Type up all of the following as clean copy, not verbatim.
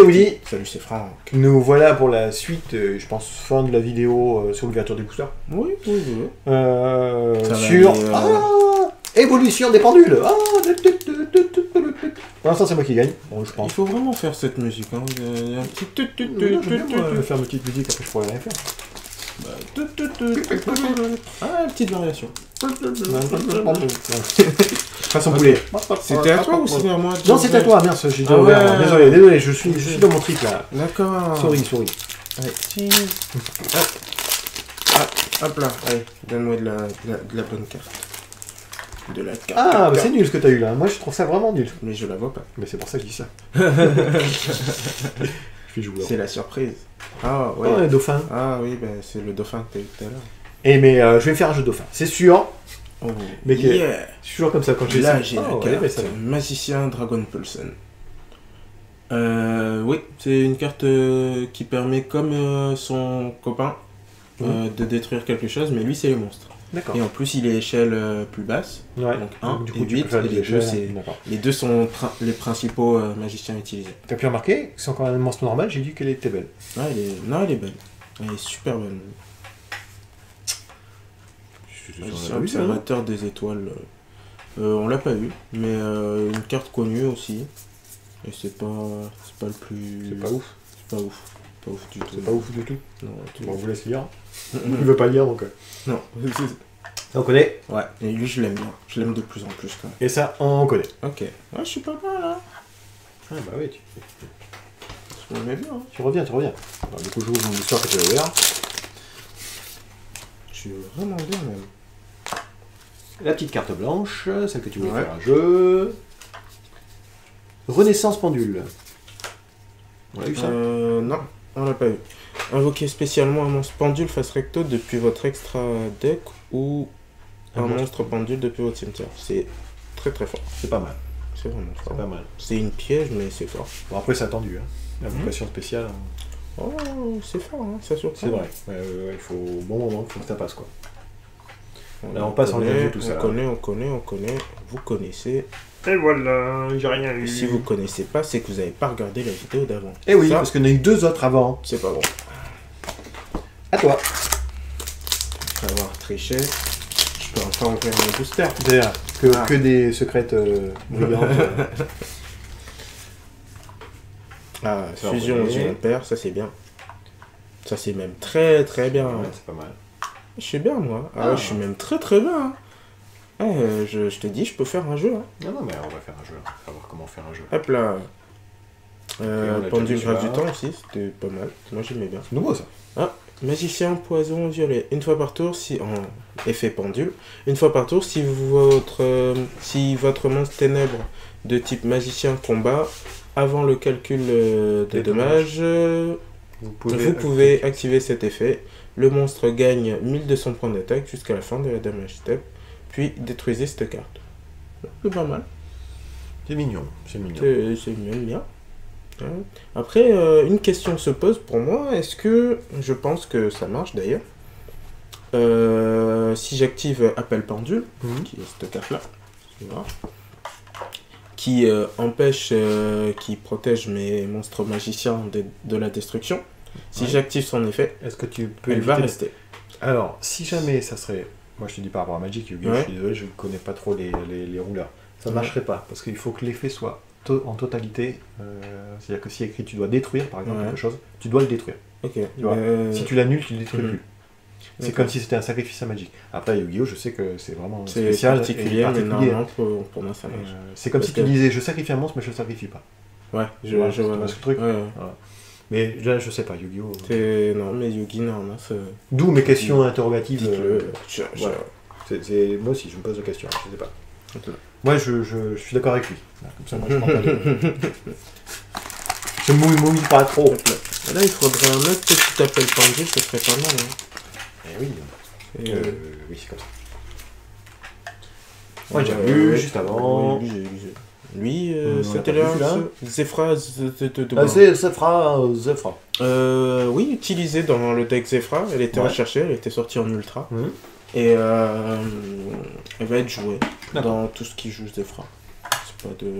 Willy. Salut, c'est Franck. Nous voilà pour la suite, je pense, fin de la vidéo sur l'ouverture des boosters. Oui. Sur... évolution des pendules. Pour l'instant, c'est moi qui gagne, bon, je pense. Il faut vraiment faire cette musique. Hein. Il y a un petit... faire une petite musique, après je pourrais rien faire. Une petite variation. Façon poulet. C'était à toi ou c'était à moi? Non, c'était à toi, merde, j'ai déjà ouvert. Désolé, je suis dans mon trip là. D'accord. Sorry. Allez, hop là, allez, donne-moi de la bonne carte. De la carte. Ah, mais c'est nul ce que t'as eu là. Moi, je trouve ça vraiment nul. Mais je la vois pas. Mais c'est pour ça que je dis ça. C'est la surprise. Ah, ouais. Oh, le dauphin. Ah, oui, ben, c'est le dauphin que t'as eu tout à l'heure. Et mais je vais faire un jeu de dauphin, c'est sûr. Oh, mais c'est toujours comme ça quand j'ai là, j'ai la carte Magicien Dragon Pulsen. Oui, c'est une carte qui permet, comme son copain, de détruire quelque chose, mais lui, c'est les monstres. Et en plus, il est échelle plus basse, donc 1 du coup, et 8, et les deux sont les principaux magiciens utilisés. T'as pu remarquer, c'est encore un monstre normal, j'ai dit qu'elle était belle. Ah, elle est belle. Elle est super belle. Observateur des étoiles. On l'a pas eu, mais une carte connue aussi. Et c'est pas le plus... C'est pas ouf. C'est pas ouf. Pas ouf du tout. C'est pas ouf du tout. Non, on vous laisse lire. Il veut pas lire donc... Non. Ça on connaît. Ouais, et lui je l'aime bien. Je l'aime de plus en plus quand même. Et ça on connaît. Ok. Ouais, je suis pas mal là. Ah bah oui, je m'aimais bien. Hein. Tu reviens. Alors, du coup je ouvre mon histoire que j'ai ouvert. Je suis vraiment bien même. La petite carte blanche, celle que tu voulais faire un jeu. Renaissance pendule. On a eu ça non, on l'a pas eu. Invoquez spécialement un monstre pendule face recto depuis votre extra deck ou un monstre pendule depuis votre cimetière. C'est très très fort. C'est pas mal. C'est vraiment fort. C'est pas mal. C'est une piège mais c'est fort. Bon après c'est attendu. Hein. L'invocation spéciale. Oh, c'est fort, hein. Ça surprend. C'est vrai. Il faut au bon moment, il faut que ça passe quoi. Là on passe en revue tout ça. On connaît, vous connaissez. Et voilà, j'ai rien eu. Si vous connaissez pas, c'est que vous n'avez pas regardé la vidéo d'avant. Eh oui, parce qu'il y en a eu 2 autres avant. C'est pas bon. À toi. Après avoir triché, je peux enfin ouvrir mon booster. D'ailleurs, que des secrètes brillantes. Fusion aux père, ça c'est bien. Ça c'est même très très bien. Ouais, c'est pas mal. Je suis bien moi. Je suis même très très bien. Je te dis, je peux faire un jeu. Hein. Non, mais on va faire un jeu. On va voir comment faire un jeu. Hop là. Pendule grave du temps aussi, c'était pas mal. Moi j'aimais bien. C'est nouveau ça. Magicien poison violet. Une fois par tour, effet pendule. Une fois par tour, si votre monstre ténèbre de type magicien combat, avant le calcul des dommages, vous pouvez activer cet effet. Le monstre gagne 1200 points d'attaque jusqu'à la fin de la damage step, puis détruisez cette carte. C'est pas mal. C'est mignon. C'est bien. Après, une question se pose pour moi. Est-ce que je pense que ça marche d'ailleurs si j'active Appel Pendule, qui est cette carte-là, qui empêche, qui protège mes monstres magiciens de la destruction. Si j'active son effet, est-ce que tu peux elle va rester. Alors, si jamais ça serait... Moi, je te dis par rapport à Magic, Yu-Gi-Oh! Je suis désolé, je ne connais pas trop les rouleurs. Ça ne marcherait pas, parce qu'il faut que l'effet soit en totalité. C'est-à-dire que si écrit tu dois détruire, par exemple, quelque chose, tu dois le détruire. Ok. Tu vois, si tu l'annules, tu ne le détruis plus. C'est comme si c'était un sacrifice à Magic. Après, Yu-Gi-Oh! Je sais que c'est vraiment spécial. C'est particulier, mais normalement, pour moi, ça marche. C'est comme si tu disais, je sacrifie un monstre, mais je ne le sacrifie pas. Ouais, je vois ce truc. Mais là, je sais pas, Yu-Gi-Oh! Non, mais Yu-Gi, non, c'est... D'où mes questions interrogatives. Voilà. Moi aussi, je me pose des questions, je sais pas. Moi, je suis d'accord avec lui. Comme ça, moi, je prends pas de... Je mouille pas trop. Là, il faudrait un autre petit appel pendule, ce serait pas mal. Hein. Eh oui. Oui, c'est comme ça. Moi, j'ai vu juste avant. Lui, c'était là. Zephra. Zephra. Oui, utilisé dans le deck Zephra. Elle était recherchée, elle était sortie en ultra. Et elle va être jouée dans tout ce qui joue Zephra. C'est pas de...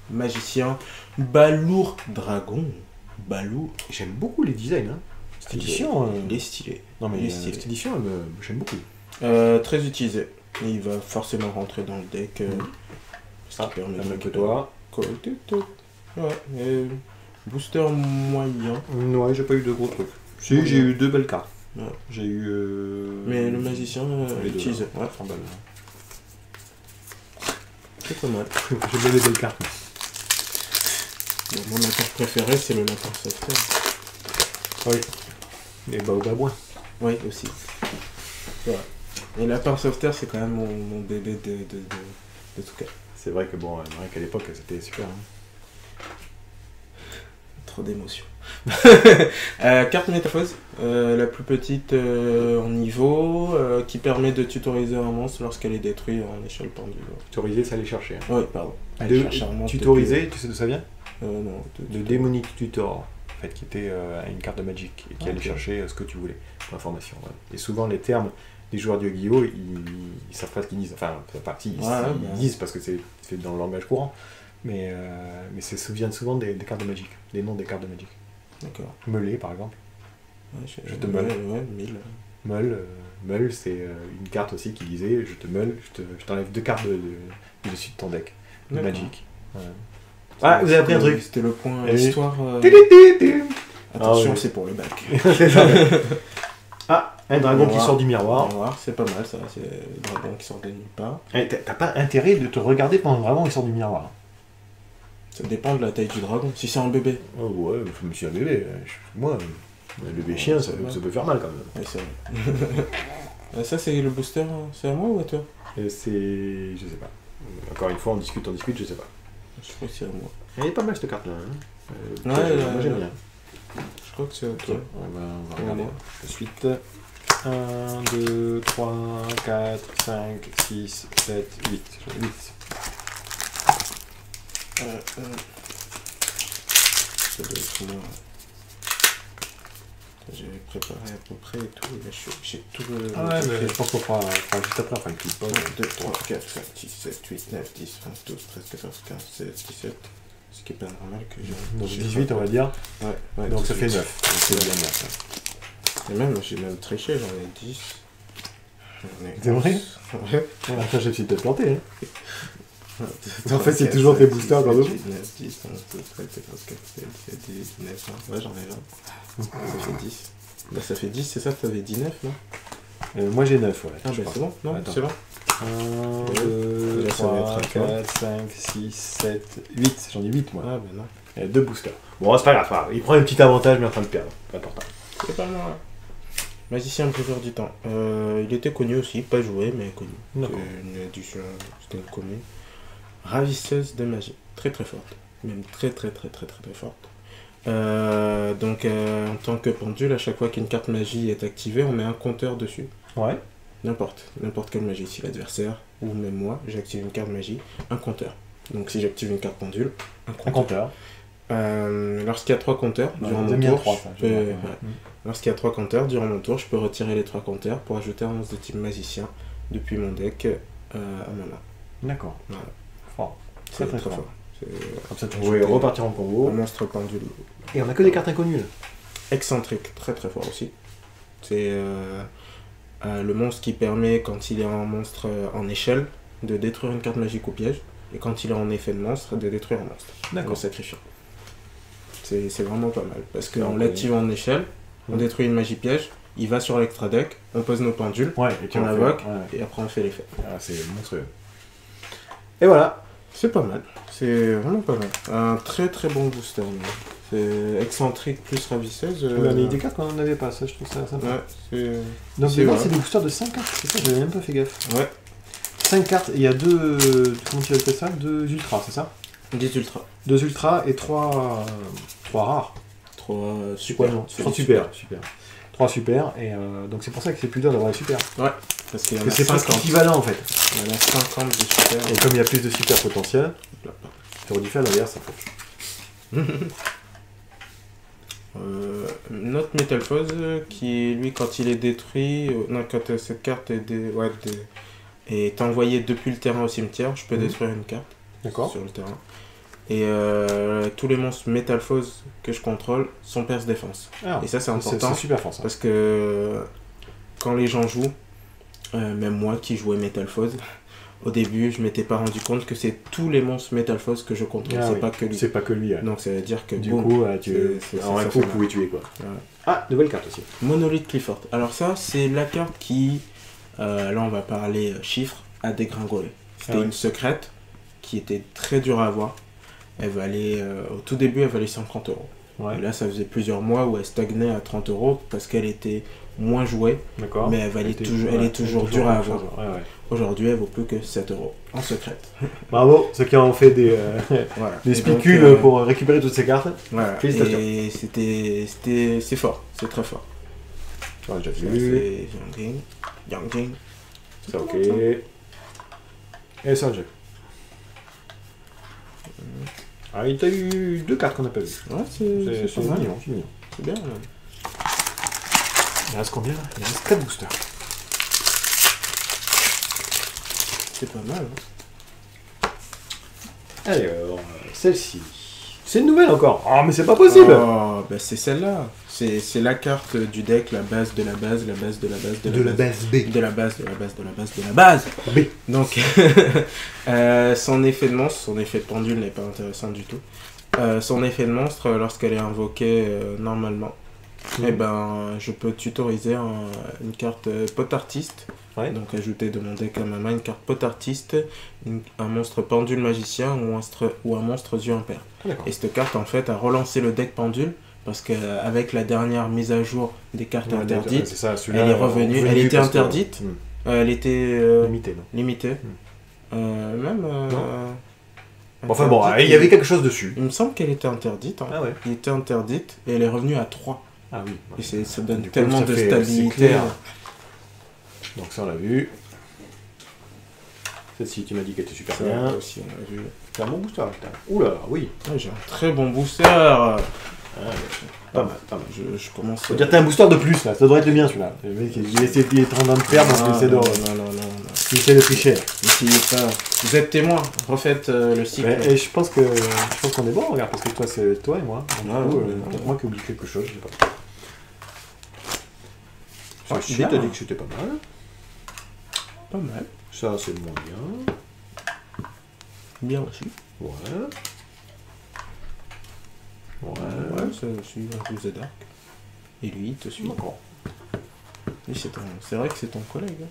magicien Balourd Dragon. Balourd. J'aime beaucoup les designs. Hein. Cette édition. Il est stylé. Non, mais cette édition, j'aime beaucoup. Très utilisé. Il va forcément rentrer dans le deck. Ça permet de que toi. Ouais, booster moyen. Ouais, j'ai pas eu de gros trucs. Si, j'ai eu 2 belles cartes. Ouais. J'ai eu. Mais le magicien utilise. Ouais, 100 balles. C'est pas mal. J'ai bien les belles cartes. Bon, ma carte préférée, c'est le lapin sauveteur. Oui. Et Baobabouin. Oui, aussi. C'est vrai. Et lapin sauveteur, c'est quand même mon bébé de tout cas. C'est vrai que bon, rien qu'à l'époque, c'était super. Hein. Trop d'émotions. Carte métamorphose, la plus petite en niveau, qui permet de tutoriser un monstre lorsqu'elle est détruite en échelle pendule. Tutoriser, ça allait chercher. Hein. Oui, pardon. Tutoriser, tu sais d'où ça vient? Non. De Demonic Tutor, en fait, qui était une carte de Magic et qui allait chercher ce que tu voulais pour l'information. Ouais. Et souvent, les termes des joueurs de Yu-Gi-Oh, ils savent pas ce qu'ils disent. Enfin, ils disent parce que c'est dans le langage courant. Mais ça vient souvent des cartes de Magic, des noms des cartes de Magic. D'accord. Meulé, par exemple. Ouais, je te meule. Ouais, 1000. Meule, c'est une carte aussi qui disait je te meule, je t'enlève 2 cartes dessus de ton deck. De Magic. Ouais. Ah, vous avez appris un truc. C'était le point histoire. Attention, c'est pour le bac. C'est ça. Ah, un dragon qui sort du miroir. C'est pas mal ça, c'est le dragon qui sort de nulle part. T'as pas intérêt de te regarder pendant le dragon qui sort du miroir. Ça dépend de la taille du dragon. Si c'est un bébé. Oh ouais, je suis un bébé. Moi, un bébé chien, ça peut faire mal quand même. Ouais, c'est vrai. Ça, c'est le booster, c'est à moi ou à toi? Je sais pas. Encore une fois, on discute, je sais pas. Je crois que c'est à moi. Elle est pas mal cette carte-là. Hein. Moi j'aime bien. Je crois que c'est à toi. On va regarder ensuite. 1, 2, 3, 4, 5, 6, 7, 8. 8. Ça doit être moi. J'avais préparé à peu près et tout. J'ai tout le. Ah ouais, mais je pense qu'on fera juste après, enfin, une petite pause. 1, 2, 3, 4, 5, 6, 7, 8, 9, 10, 11, 12, 13, 14, 15, 16, 17. Ce qui est pas normal que j'ai. Donc 18, on va dire. Ouais. Donc 18. Ça fait 9. Donc c'est bien bien ça. Et même, j'ai même triché, j'en ai 10. C'est vrai? Ouais. Voilà, ça, j'ai peut-être planté. Hein. En fait, c'est toujours tes boosters dans le 9, 10, 11, 12, 13, 14, 15, 16, 17, 18, 19, 20. Ouais, j'en ai 20. Ça fait 10. Bah, ça fait 10, c'est ça? T'avais 19, non? Moi, j'ai 9, ouais. Ah, bah, c'est bon? Non, c'est bon. 1, 2, 3, 4, 5, 6, 7, 8. J'en ai 8, moi. Ah, bah non. Il y a 2 boosters. Bon, c'est pas grave. Il prend un petit avantage, mais en train de perdre. Pas important. C'est pas mal. Magicien briseur du temps. Il était connu aussi, pas joué, mais connu. C'était une édition, c'était une commune. Ravisseuse de magie. Très très forte. Même très forte. Donc en tant que pendule, à chaque fois qu'une carte magie est activée, on met un compteur dessus. Ouais. N'importe quelle magie. Si l'adversaire, ou même moi, j'active une carte magie, un compteur. Donc si j'active une carte pendule, un compteur. Lorsqu'il y a 3 compteurs durant mon tour, lorsqu'il y a 3 compteurs durant mon tour, je peux retirer les 3 compteurs pour ajouter un monstre de type magicien depuis mon deck à mon main. D'accord. Voilà. Fort. C'est très fort. Comme ça, tu pouvais repartir en combo. Un monstre pendule. Et on a que des cartes inconnues là. Excentrique, très fort aussi. C'est le monstre qui permet, quand il est un monstre en échelle, de détruire une carte magique au piège. Et quand il est en effet de monstre, de détruire un monstre. D'accord. En sacrifiant. C'est vraiment pas mal. Parce qu'en l'activant en échelle, on détruit une magie piège, il va sur l'extra deck, on pose nos pendules, et on invoque, et après on fait l'effet. Ah, c'est monstrueux. Et voilà. C'est pas mal. C'est vraiment pas mal. Un très bon booster. C'est excentrique plus ravisseuse. Mais des cartes qu'on n'en avait pas, ça je trouve ça sympa. Ouais, donc c'est des boosters de 5 cartes, c'est ça, j'avais même pas fait gaffe. Ouais. 5 cartes, et il y a 2. Comment tu appelles ça? 2 ultras, c'est ça? 10 ultras. 2 ultras et 3 rares. 3 super. 3 super. 3 super, et donc c'est pour ça que c'est plus dur d'avoir les super. Ouais. Parce qu'il y en a c'est presque équivalent en fait. Il y en a 50 de super. Et comme il y a plus de super potentiel, tu aurais dû faire d'ailleurs ça fait. Notre Métamorphose qui lui quand il est détruit, quand cette carte est envoyée depuis le terrain au cimetière, je peux détruire une carte sur le terrain. Et tous les monstres Metalphose que je contrôle sont perce défense. Et ça, c'est important. C'est super fort ça. Parce que quand les gens jouent, même moi qui jouais Metalphose, au début, je m'étais pas rendu compte que c'est tous les monstres Metalphose que je contrôle. C'est pas que lui. C'est pas que lui. Ouais. Donc ça veut dire que du coup, en un coup, vous pouvez tuer quoi. Ouais. Ah, nouvelle carte aussi. Monolith Clifford. Alors ça, c'est la carte qui, là on va parler chiffres, a dégringolé. C'était une secrète qui était très dure à avoir. Elle valait, au tout début, elle valait 130 €. Ouais. Et là, ça faisait plusieurs mois où elle stagnait à 30 € parce qu'elle était moins jouée. D'accord. Mais elle est toujours dure à avoir. Ouais. Aujourd'hui, elle vaut plus que 7 € en secrète. Bravo, ceux qui ont fait des, des spicules pour récupérer toutes ces cartes. Voilà. Félicitations. Et c'est fort, c'est très fort. Ouais, j'ai vu. C'est Yangjing. C'est ok. Et Sanjay. Ah, il t'a eu 2 cartes qu'on n'a pas vues. Ouais, c'est mignon, c'est mignon. C'est bien. Il reste combien là? Il reste 4 boosters. C'est pas mal. Alors, celle-ci. C'est une nouvelle encore. Ah, mais c'est pas possible. Oh, bah c'est celle-là. C'est la carte du deck, la base de la base, la base de la base, de la base B. De la base, de la base, de la base, de la base. B. Donc, son effet de monstre, son effet de pendule n'est pas intéressant du tout. Son effet de monstre, lorsqu'elle est invoquée normalement, eh ben, je peux tutoriser une carte pot artiste. Ouais. Donc ajouter de mon deck à ma main une carte pot artiste, un monstre pendule magicien ou un monstre yeux impair. Et cette carte en fait a relancé le deck pendule parce qu'avec la dernière mise à jour des cartes interdites, elle est revenue. Elle était interdite, elle était limitée. Même. Enfin bon, il y avait quelque chose dessus. Il me semble qu'elle était interdite. Hein. Ah ouais. Elle était interdite et elle est revenue à 3. Ah oui. Et ça donne tellement de stabilité. Donc ça on l'a vu. Celle-ci tu m'as dit qu'elle était super bien. Aussi on l'a vu. C'est un bon booster putain. Oula oui. Ah, j'ai un très bon booster. Pas mal, pas mal. Je commence. Faut dire que t'as un booster de plus là, ça devrait être le mien celui-là. Le mec il essaie de être en train de perdre parce qu'il essaie de. Non. Il essaie de tricher. N'essayez pas. Vous êtes témoin, refaites le cycle. Et je pense qu'on est bon, regarde, parce que toi c'est toi et moi. Peut-être moi qui oublie quelque chose, je sais pas. Ah, si, t'as dit que c'était pas mal. Pas mal. Ça, c'est moins bien. Bien aussi. Ouais, ça suit un peu The Dark. Et lui, il te suit. D'accord. C'est vrai que c'est ton collègue.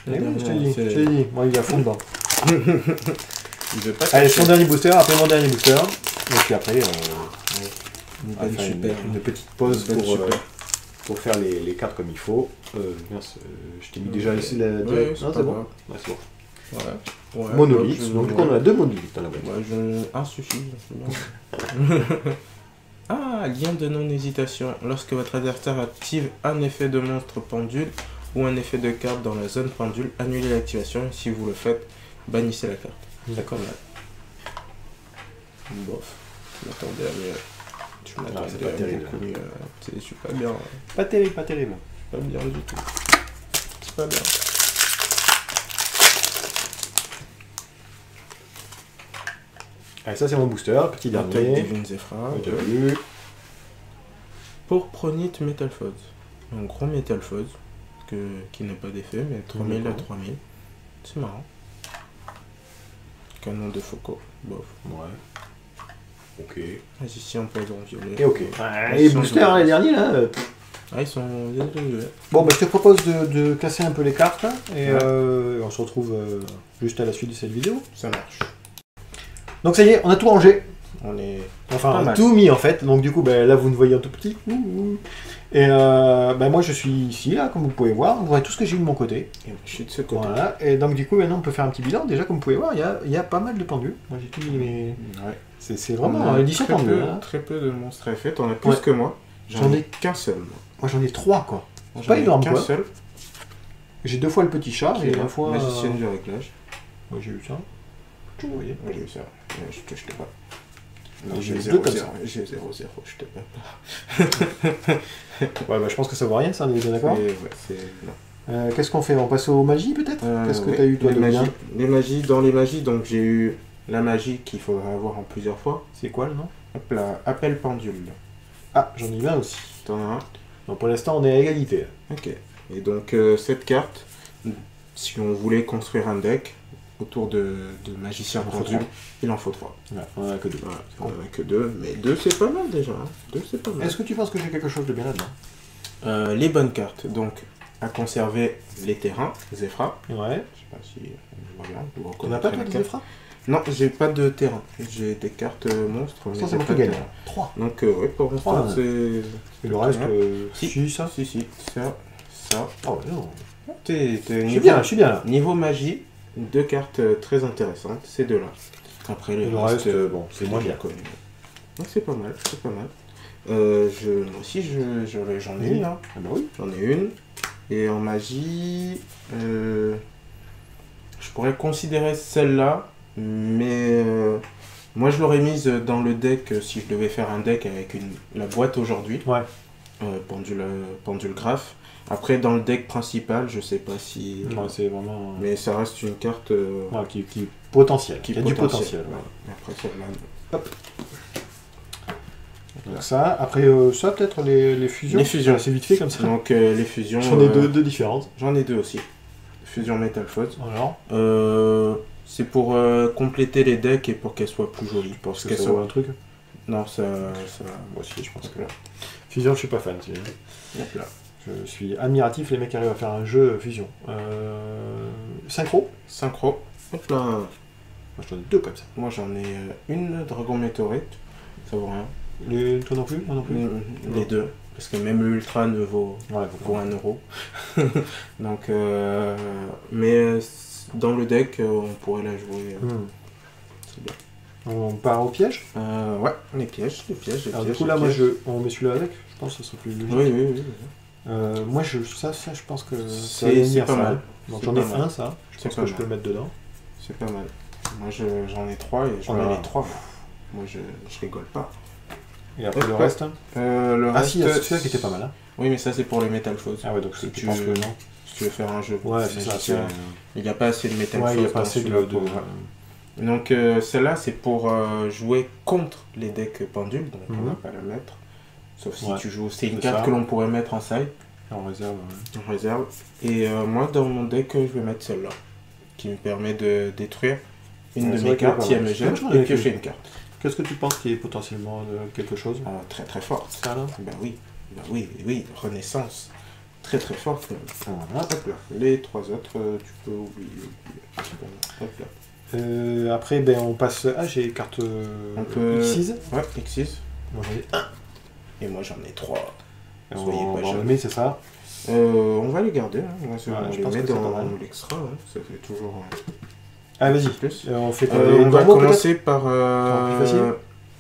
Je t'ai dit, moi il est à fond dedans. Il veut pas. Allez, son dernier booster, après mon dernier booster. Et puis après, une petite pause pour faire les cartes comme il faut. Je t'ai mis déjà ici la... non, c'est bon. Ouais, c'est bon. Ouais, monolithe. Donc du coup on a 2 monolithes dans la boîte. Un suffit. Ah, lien de non-hésitation. Lorsque votre adversaire active un effet de monstre pendule ou un effet de carte dans la zone pendule, annulez l'activation. Si vous le faites, bannissez la carte. D'accord. Bof. Je m'attendais à mieux. C'est pas terrible. Je suis pas bien. Pas terrible. Pas bien du tout. C'est pas bien. Allez, ça c'est mon booster, petit dernier. Divine Zephyr. J'ai vu. Pour Pronite Metalphose. Un gros Metalphose qui n'a pas d'effet, mais 3000 à 3000. C'est marrant. Canon de Foucault. Bof. Ouais. Ok. Magicien poison violet. Et ok. Et les boosters, les derniers là. Ils sont. Bon, bah, je te propose de casser un peu les cartes. Et on se retrouve juste à la suite de cette vidéo. Ça marche. Donc ça y est, on a tout rangé. On a tout mis en fait. Donc du coup, bah, là vous me voyez un tout petit. Et moi je suis ici là, comme vous pouvez voir. Vous voyez tout ce que j'ai eu de mon côté. Et je suis de ce côté. Voilà. Et donc du coup, maintenant on peut faire un petit bilan. Déjà, comme vous pouvez voir, il y a pas mal de pendules. Moi j'ai tout mis mes. Ouais. C'est vraiment l'édition pendule. Très peu de monstres à effet. T'en as plus que moi. J'en ai qu'un seul. Moi j'en ai 3 quoi. Pas énorme quoi. Seul. J'ai 2 fois le petit chat et 1 fois. Magicienne du réglage. Moi j'ai eu ça. Vous voyez, j'ai eu ça. Je te pas. Non, j'ai 0, comme ça. J'ai 0, je te pas. Ouais, bah je pense que ça vaut rien, ça, on est bien d'accord. Ouais, qu'est-ce qu'on fait? On passe aux magies peut-être? Qu'est-ce que tu as eu toi de bien? Dans les magies, donc j'ai eu la magie qu'il faudra avoir en plusieurs fois. C'est quoi le nom? Hop là, appel pendule. Ah, j'en ai eu un aussi. T'en as un? Donc pour l'instant, on est à égalité. Ok. Et donc cette carte, si on voulait construire un deck autour de magicien pendule, il en faut 3. Ouais, on en a que 2. Voilà, on en a que 2, mais 2 c'est pas mal déjà. 2 c'est pas mal. Est-ce que tu penses que j'ai quelque chose de bien là-dedans? Les bonnes cartes, donc à conserver les terrains, Zefra. Ouais. Je sais pas si on voit bien. On n'a pas toi des Zefra? Non, j'ai pas de terrain. J'ai des cartes monstres. Ça, c'est moi qui gagne. 3. Donc, ouais, pour l'instant, c'est. Et le reste, si, ça? Si, ça. Oh, non. Je suis bien là. Niveau magie, 2 cartes très intéressantes, ces deux-là. Après, le reste, bon, c'est moins bien. Donc, c'est pas mal, c'est pas mal. Moi aussi, j'en ai une. Hein. Ah bah oui. J'en ai une. Et en magie, je pourrais considérer celle-là. Mais moi je l'aurais mise dans le deck si je devais faire un deck avec la boîte aujourd'hui. Ouais. Pendule graphe. Après dans le deck principal, je sais pas si. Ouais, c'est vraiment. Mais ça reste une carte. Ouais, qui potentiel. Qui a du potentiel. Ouais. Après celle-là. Hop. Donc ça, après ça peut-être les fusions. Les fusions. C'est vite fait comme ça. Donc les fusions. J'en ai deux différentes. J'en ai 2 aussi. Fusion Metal Foot. Alors. C'est pour compléter les decks et pour qu'elles soient plus jolies. Parce que ça vaut un truc. Non, ça. Moi aussi, je pense que là. Fusion, je suis pas fan. Hop là. Je suis admiratif, les mecs arrivent à faire un jeu fusion. Synchro. Hop là. Moi, j'en ai 2 comme ça. Moi, j'en ai une Dragon Météorite. Ça vaut rien. Toi non plus? Moi non plus. Les 2. Parce que même l'Ultra ne vaut 1 euro. Donc, mais dans le deck, on pourrait la jouer. C'est bien. On part au piège? Ouais, les pièges. Alors du coup là, on met celui-là avec, je pense que ça serait plus logique. Oui. Moi, ça, je pense que c'est pas mal. Donc j'en ai un, ça. Je pense que je peux le mettre dedans. C'est pas mal. Moi, j'en ai 3 et je mets les 3. Moi, je rigole pas. Et après le reste? Ah si, c'est celui-là qui était pas mal. Hein. Oui, mais ça, c'est pour les Metal Foes. Ah ouais, donc si tu penses que non. Si tu veux faire un jeu. Ouais, c'est ça. Il n'y a pas assez de Metal Foes. Ouais, il n'y a pas assez de... Donc celle-là, c'est pour jouer contre les decks pendules, donc on va pas la mettre. Sauf si tu joues... C'est une carte que l'on pourrait mettre en side. En réserve. En réserve. Et moi, dans mon deck, je vais mettre celle-là, qui me permet de détruire une de mes cartes si elle me gêne et piocher une carte. Qu'est-ce que tu penses qui est potentiellement quelque chose? Très très forte. Ça là? Oui, Renaissance. Très très forte. Voilà. Hop là. Les 3 autres, tu peux oublier. Hop là. Après, on passe. Ah, j'ai carte X6. Ouais, X6. Moi j'en ai 1. Et moi j'en ai 3. On va les mettre, c'est ça? On va les garder. Hein. On les met dans l'extra. Hein. Ça fait toujours. Ah, vas-y. On fait on va commencer par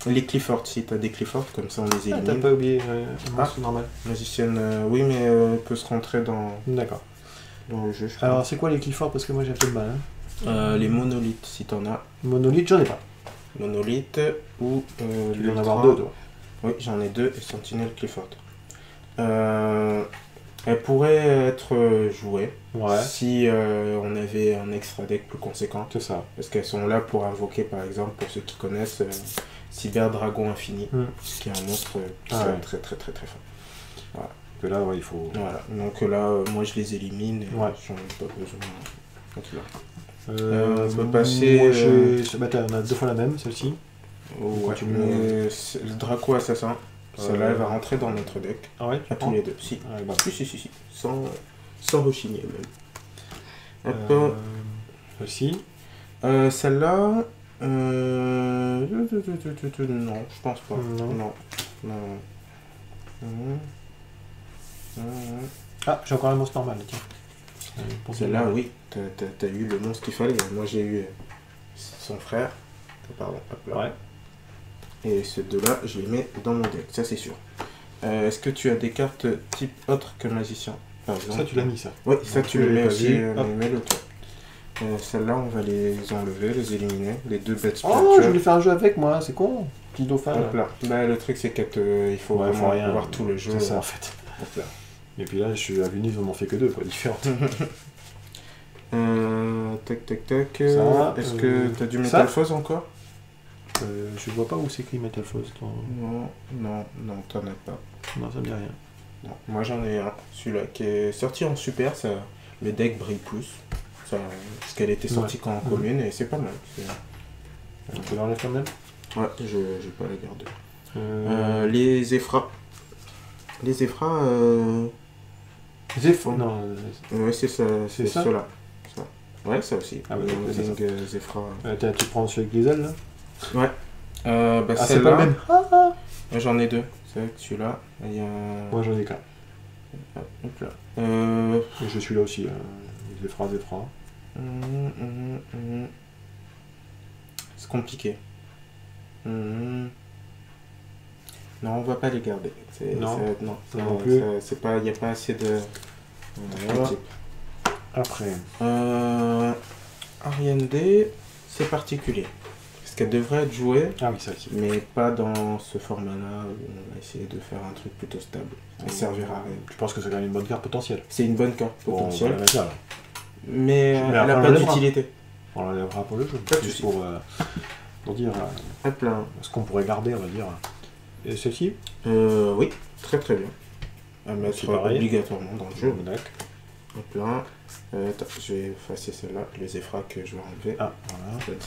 les Clifford. Si t'as des Clifford, comme ça on les élimine. T'as pas oublié. C'est normal. Magicienne, oui, mais elle peut se rentrer dans. D'accord. Dans le jeu. Alors, c'est quoi les Clifford? Parce que moi j'ai un peu de mal. Hein. Les monolithes, si t'en as. Monolithe, j'en ai pas. Monolithe ou. Tu dois en avoir 2, toi. Oui, j'en ai 2 et Sentinelle Clifford. Elle pourrait être jouée si on avait un extra deck plus conséquent. C'est ça. Parce qu'elles sont là pour invoquer, par exemple, pour ceux qui connaissent, Cyber Dragon Infini, qui est un monstre très très très très fort. Voilà. Que là, il faut. Voilà. Donc là, moi je les élimine et j'en ai pas besoin. Donc là. On peut passer. On a 2 fois la même, celle-ci. Le Draco Assassin. Celle-là, elle va rentrer dans notre deck. Ah ouais? À tous les 2. Si. Si. Sans rechigner même. Celle-ci. Celle-là. Non, je pense pas. Non. Ah, j'ai encore un monstre normal, tiens. Celle-là, oui. T'as eu le monstre qu'il fallait. Moi, j'ai eu son frère. Pardon. Hop là. Ouais. Et ces 2-là, je les mets dans mon deck, ça c'est sûr. Est-ce que tu as des cartes type autre que magicien, par exemple? Ça, tu l'as mis, ça. Oui, ça, tu le mets aussi, mets-le toi. Celles-là, on va les enlever, les éliminer, les 2 bêtes spirituelles. Oh, je voulais faire un jeu avec moi, c'est con. Petit dauphin. Hop là. Le truc, c'est qu'il faut vraiment avoir tout le jeu. C'est ça, en fait. Hop là. Et puis là, je suis à Venise, on m'en fait que 2, quoi, différentes. Tac, tac, tac. Est-ce que t'as du Metal Force encore? Je vois pas où c'est écrit Metal Force. Non, t'en as pas. Non, ça me dit rien. Non, moi j'en ai un, celui-là qui est sorti en super, ça, le deck brille plus. Ça, parce qu'elle était sortie qu'en commune et c'est pas mal. Tu l'enlèves quand même? Ouais, je vais pas la garder. Les Ephra. Les Ephra. Non, ouais, c'est ça, c'est ceux-là. Ça. Ouais, ça aussi. Ah, ouais, Zing Zefra. Tu prends celui avec les ailes là? Ouais. C'est pas le même. J'en ai deux. C'est vrai que celui-là, il y a. Moi j'en ai qu'un. Hop là. Et je suis là aussi. Zefra. C'est compliqué. Non, on va pas les garder. Non, c'est pas, il n'y a pas assez de. Voilà. Après. Ariane D, c'est particulier. Parce qu'elle devrait être jouée, celle-ci. Mais pas dans ce format-là où on va essayer de faire un truc plutôt stable. Elle servira à rien. Je pense que c'est quand même une bonne carte potentielle. C'est une bonne carte potentielle. Bon, mais elle n'a pas d'utilité. On l'enlèvera pour le jeu. Juste pour dire ce qu'on pourrait garder, on va dire. Et celle-ci oui, très très bien. À mettre obligatoirement dans le jeu. D'accord. Hop là. Je vais effacer celle-là, les Ephra que je vais enlever. Ah, voilà. L'autre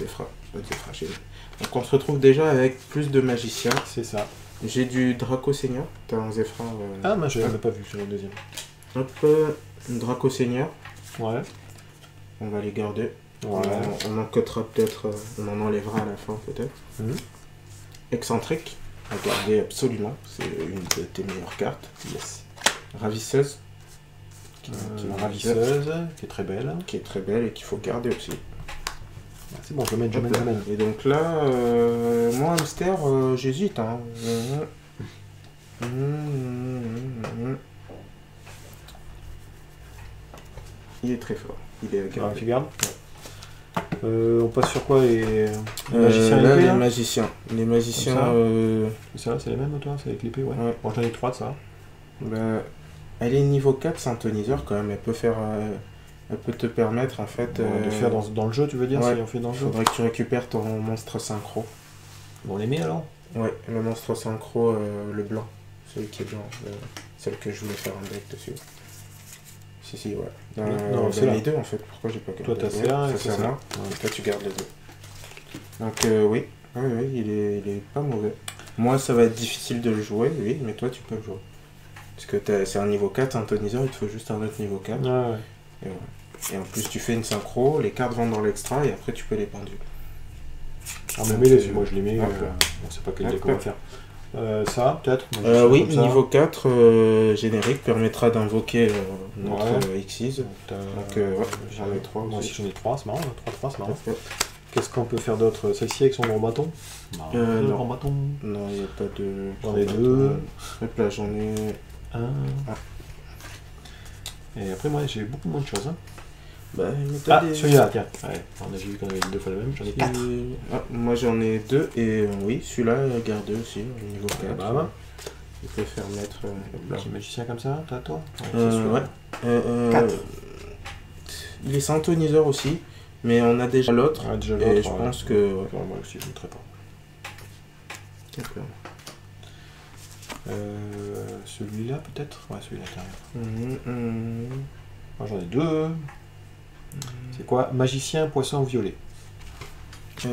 Zefra chez nous. Donc on se retrouve déjà avec plus de magiciens. C'est ça. J'ai du Draco Seigneur. T'as un Zefra. Moi je l'avais pas vu sur le deuxième. Hop, Draco Seigneur. Ouais. On va les garder. Ouais. On en cotera peut-être, on en enlèvera à la fin peut-être. Excentrique. À garder absolument. C'est une de tes meilleures cartes. Yes. Ravisseuse. Ravisseuse, qui est très belle. Qui est très belle et qu'il faut garder aussi. C'est bon, je mène. Et donc là, moi, hamster, j'hésite. Hein. Il est très fort. Il est à garder. Tu gardes. On passe sur quoi les magiciens là, les magiciens. Les magiciens. Ça, c'est les mêmes, toi? C'est avec l'épée, ouais. Bon, j'en ai 3 de ça. Elle est niveau 4 synthoniseur quand même. Elle peut faire. Elle peut te permettre en fait. De faire dans le jeu, tu veux dire? Si on fait dans le jeu. Faudrait que tu récupères ton monstre synchro. On les met alors? Ouais, le monstre synchro, le blanc. Celui qui est blanc. Celle que je voulais faire un deck dessus. Si, ouais. Non, c'est les deux en fait. Pourquoi j'ai pas gardé? Toi, t'as C1 et c'est ça. Et toi, tu gardes les deux. Donc, oui, il est pas mauvais. Moi, ça va être difficile de le jouer, oui, mais toi, tu peux le jouer. Parce que c'est un niveau 4, un toniseur, il te faut juste un autre niveau 4. Ouais. Et en plus, tu fais une synchro, les cartes vont dans l'extra et après, tu peux les penduler. Mais mets-les, moi je les mets. On sait pas quel deck on va faire. Ça, peut-être oui, niveau 4 générique permettra d'invoquer notre Xyz. Donc, j'en ai 3. Moi aussi j'en ai 3, c'est marrant. 3, c'est marrant. Qu'est-ce qu'on peut faire d'autre? Celle-ci avec son grand bâton? Non. Grand bâton. Non, il n'y a pas de. J'en ai 2. Hop là, j'en ai 1. Et après, moi j'ai beaucoup moins de choses. Celui-là, tiens. Ouais, on a vu qu'on avait 2 fois le même. J'en ai 4. Moi j'en ai 2 et oui, celui-là, gardé aussi, au niveau 4. Il peut faire mettre. Un petit magicien comme ça, t'as toi? Ouais. 4. Il est synthoniseur aussi, mais on a déjà l'autre. Et je pense que. Moi aussi, je ne mettrai pas. D'accord. Celui-là, peut-être? Ouais, celui-là, carrément. Moi j'en ai 2. C'est quoi? Magicien, poisson, violet. Il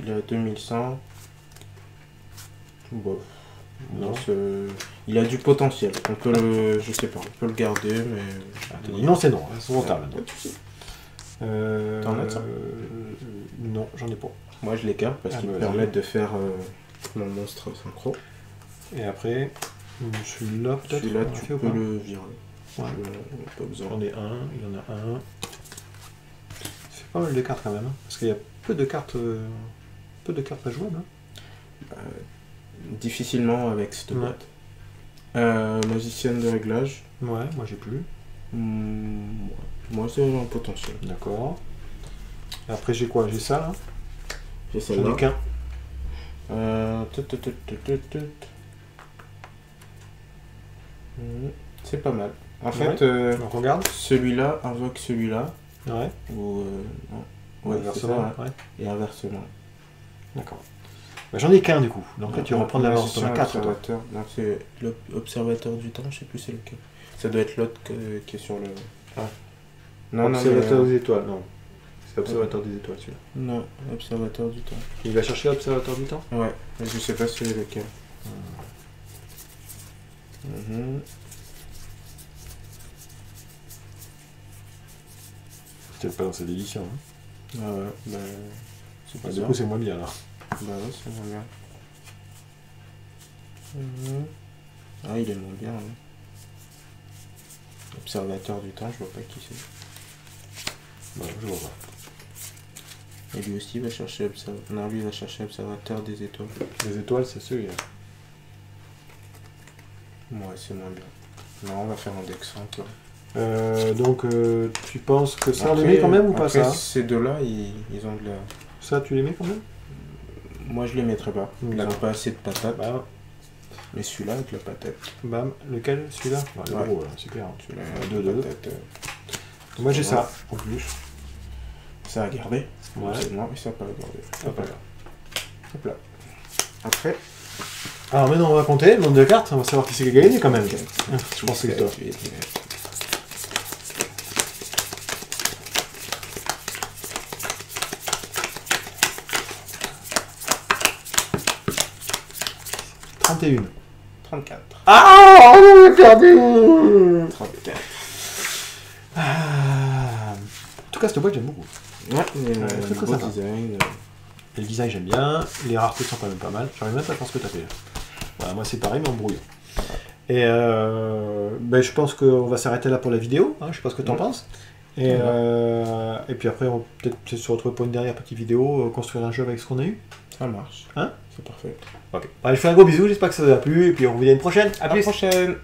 a 2100. Bof. Non. Il a du potentiel. On peut le. Je sais pas, on peut le garder, mais. Non, c'est non, c'est mon table. T'en as ça? Non, j'en ai pas. Moi je les garde parce qu'ils me permettent de faire mon monstre synchro. Et après, celui-là peut-être. Celui-là, tu peux le virer. Ouais. Pas besoin. J'en ai un, il y en a un. C'est pas mal de cartes quand même, hein, parce qu'il y a peu de cartes à jouer. Difficilement avec cette boîte. Magicienne de réglage. Ouais, moi j'ai plus. Moi c'est un potentiel. D'accord. Et après j'ai quoi? J'ai ça là. J'ai celle-là. J'en ai qu'un. C'est pas mal. En fait, on regarde. Celui-là invoque celui-là. Ouais. Ou ouais, inversement. Ouais. Et inversement. D'accord. Bah, j'en ai qu'un du coup. Donc là, tu reprends l'avance. T'en as 4. Donc c'est l'observateur du temps, je sais plus c'est lequel. Ça doit être l'autre qui est sur le. Ah. Non, observateur des étoiles, non. C'est observateur des étoiles celui-là. Non, observateur du temps. Il va chercher l'observateur du temps? Ouais, mais je sais pas c'est lequel. C'était pas dans cette édition. Hein. Ah ouais, bah. C'est pas du coup, c'est moins bien là. Bah ouais, c'est moins bien. Ah, il est moins bien. Hein. Observateur du temps, je vois pas qui c'est. Bah, je vois pas. Et lui aussi va chercher Non, lui il va chercher observateur des étoiles. Les étoiles, c'est celui-là. Ouais, c'est moins bien. Non, on va faire un deck simple. Donc, tu penses que ça, on les met quand même ou pas ça? Ces deux-là, ils ont de la... Ça, tu les mets quand même? Moi, je les mettrais pas. Ils n'ont pas assez de patates. Bah. Mais celui-là avec la patate. Bam, lequel? Celui-là? Bah, le gros, là, super. Celui-là, 2-2. Moi, j'ai ça, en plus. Ça a gardé. Ouais. Non, mais ça n'a pas gardé. Hop là. Hop là. Après. Alors maintenant, on va compter le nombre de cartes. On va savoir qui c'est qui a gagné quand même. Je pense que c'est toi. 31. 34. Ah, on a perdu. 34. En tout cas, cette boîte, j'aime beaucoup. Ouais, c'est très sympa. Design. Et le design, j'aime bien. Les raretés sont quand même pas mal. J'arrive même pas à faire ce que t'as fait là. Voilà, moi, c'est pareil, mais en brouillon. Et ben, je pense qu'on va s'arrêter là pour la vidéo. Hein, je sais pas ce que t'en penses. Et puis après, on va peut-être se retrouver pour une dernière petite vidéo, construire un jeu avec ce qu'on a eu. Ça marche. Hein? C'est parfait. Ok. Allez, je fais un gros bisou, j'espère que ça vous a plu. Et puis on vous dit à une prochaine. À la prochaine.